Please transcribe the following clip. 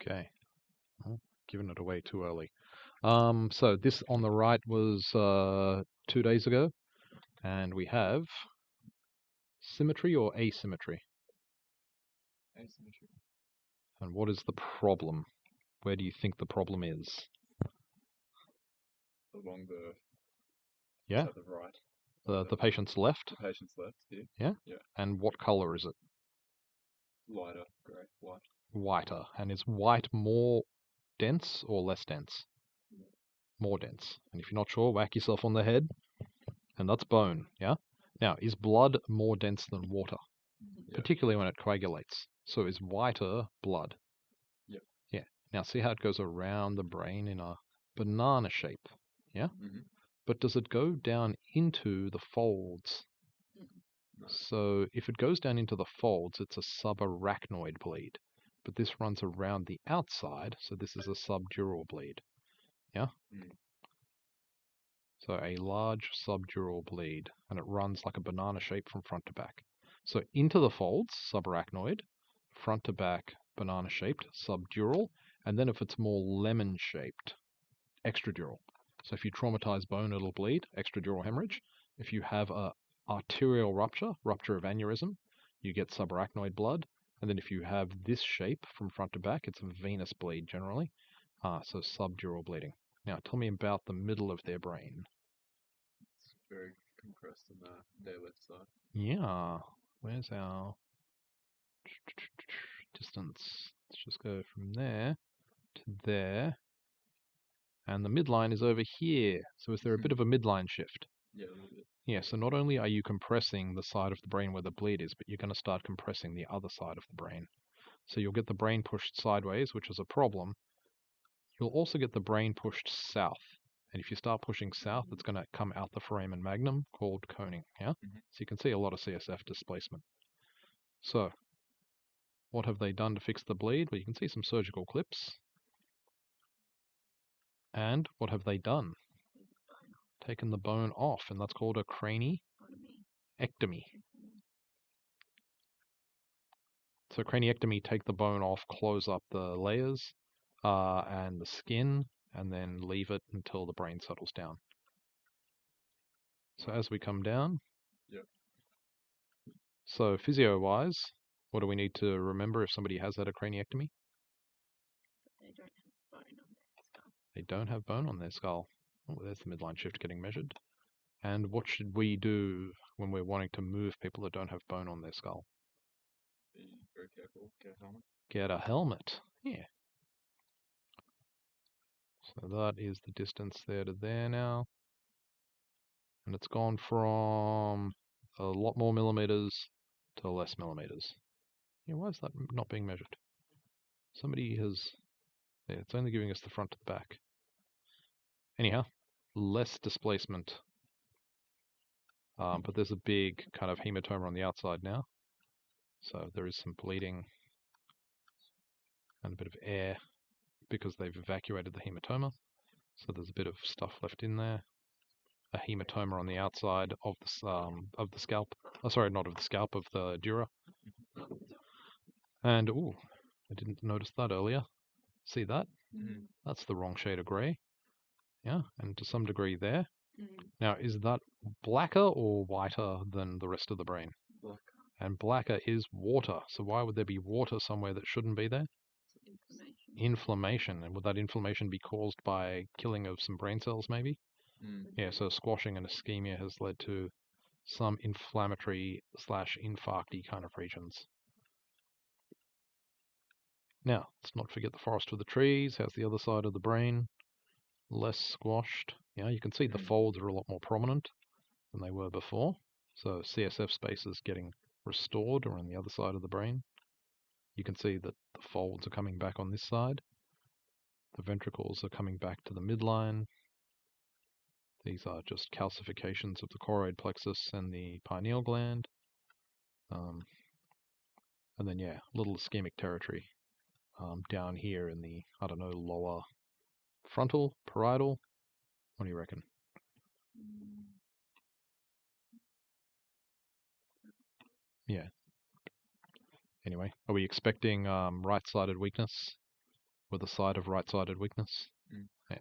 Okay. Well, giving it away too early. So this on the right was 2 days ago, and we have symmetry or asymmetry. Asymmetry. And what is the problem? Where do you think the problem is? Along the Yeah, to the right. the patient's left. The patient's left here. Yeah. Yeah. And what color is it? Lighter grey, white. Whiter. And is white more dense or less dense? More dense. And if you're not sure, whack yourself on the head. And that's bone. Yeah. Now, is blood more dense than water? Yeah. Particularly when it coagulates. So is whiter blood? Yep. Yeah. Now see how it goes around the brain in a banana shape? Yeah. Mm-hmm. But does it go down into the folds? No. So if it goes down into the folds, it's a subarachnoid bleed. But this runs around the outside, so this is a subdural bleed. Yeah? Mm. So a large subdural bleed, and it runs like a banana shape from front to back. So into the folds, subarachnoid, front to back, banana shaped, subdural, and then if it's more lemon shaped, extradural. So if you traumatize bone, it'll bleed, extradural hemorrhage. If you have a arterial rupture of aneurysm, you get subarachnoid blood. And then if you have this shape from front to back, it's a venous bleed generally. So subdural bleeding. Now tell me about the middle of their brain. It's very compressed on their left side. Yeah, where's our distance? Let's just go from there to there. And the midline is over here. So is there a bit of a midline shift? Yeah, a little bit. Yeah, so not only are you compressing the side of the brain where the bleed is, but you're going to start compressing the other side of the brain. So you'll get the brain pushed sideways, which is a problem. You'll also get the brain pushed south. And if you start pushing south, it's going to come out the foramen magnum called coning. Yeah? Mm-hmm. So you can see a lot of CSF displacement. So what have they done to fix the bleed? Well, you can see some surgical clips. And what have they done? Taken the bone off, and that's called a craniectomy. So craniectomy, take the bone off, close up the layers and the skin, and then leave it until the brain settles down. So as we come down, Yep. So physio-wise, what do we need to remember if somebody has had a craniectomy? They don't have bone on their skull. Oh, there's the midline shift getting measured. And what should we do when we're wanting to move people that don't have bone on their skull? Be very careful. Get a helmet. Get a helmet. Yeah. So that is the distance there to there now. And it's gone from a lot more millimeters to less millimeters. Yeah, why is that not being measured? Somebody has... Yeah, it's only giving us the front to the back. Anyhow, less displacement. But there's a big kind of hematoma on the outside now. So there is some bleeding and a bit of air because they've evacuated the hematoma. So there's a bit of stuff left in there. A hematoma on the outside of the scalp. Oh, sorry, not of the scalp, of the dura. And ooh, I didn't notice that earlier. See that? Mm-hmm. That's the wrong shade of grey. Yeah, and to some degree there. Now, is that blacker or whiter than the rest of the brain? Black. And blacker is water. So why would there be water somewhere that shouldn't be there? Inflammation. And would that inflammation be caused by killing of some brain cells, maybe? Mm. Yeah, so squashing and ischemia has led to some inflammatory / infarcty kind of regions. Now, let's not forget the forest for the trees. How's the other side of the brain? Less squashed. Yeah, you can see the folds are a lot more prominent than they were before. So CSF space is getting restored around the other side of the brain. You can see that the folds are coming back on this side. The ventricles are coming back to the midline. These are just calcifications of the choroid plexus and the pineal gland. And then, yeah, little ischemic territory down here in the, I don't know, lower frontal, parietal. What do you reckon? Yeah. Anyway, are we expecting right-sided weakness? with a side of right-sided weakness. Mm. Yeah.